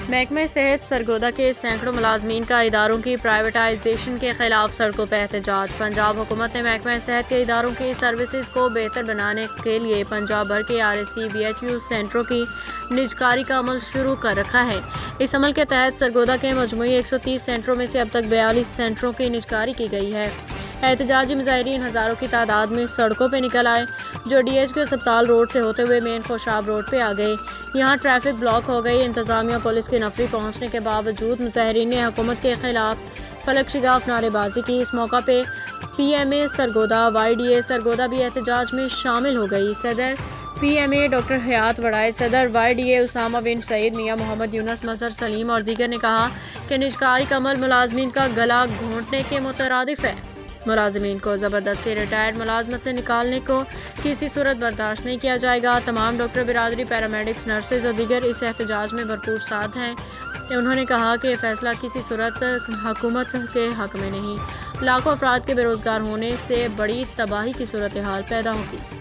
محکمہ صحت سرگودا کے سینکڑوں ملازمین کا اداروں کی پرائیویٹائزیشن کے خلاف سڑکوں پہ احتجاج۔ پنجاب حکومت نے محکمہ صحت کے اداروں کی سروسز کو بہتر بنانے کے لیے پنجاب بھر کے RSC BHU سینٹروں کی نجکاری کا عمل شروع کر رکھا ہے۔ اس عمل کے تحت سرگودا کے مجموعی 130 سینٹروں میں سے اب تک 42 سینٹروں کی نجکاری کی گئی ہے۔ احتجاجی مظاہرین ہزاروں کی تعداد میں سڑکوں پہ نکل آئے، جو DHQ اسپتال روڈ سے ہوتے ہوئے مین خوشاب روڈ پہ آ گئے۔ یہاں ٹریفک بلاک ہو گئی۔ انتظامیہ پولیس کی نفری پہنچنے کے باوجود مظاہرین نے حکومت کے خلاف فلک شگاف نعرے بازی کی۔ اس موقع پہ PMA سرگودا، YDA سرگودا بھی احتجاج میں شامل ہو گئی۔ صدر PMA ڈاکٹر حیات وڑائے، صدر YDA اسامہ بن سعید، میاں محمد یونس، مظہر سلیم اور دیگر نے کہا کہ نجکاری کا عمل ملازمین کا گلا گھونٹنے کے مترادف ہے۔ ملازمین کو زبردستی ریٹائرڈ ملازمت سے نکالنے کو کسی صورت برداشت نہیں کیا جائے گا۔ تمام ڈاکٹر برادری، پیرامیڈکس، نرسز اور دیگر اس احتجاج میں بھرپور ساتھ ہیں۔ انہوں نے کہا کہ یہ فیصلہ کسی صورت حکومت کے حق میں نہیں، لاکھوں افراد کے بے روزگار ہونے سے بڑی تباہی کی صورتحال پیدا ہوگی۔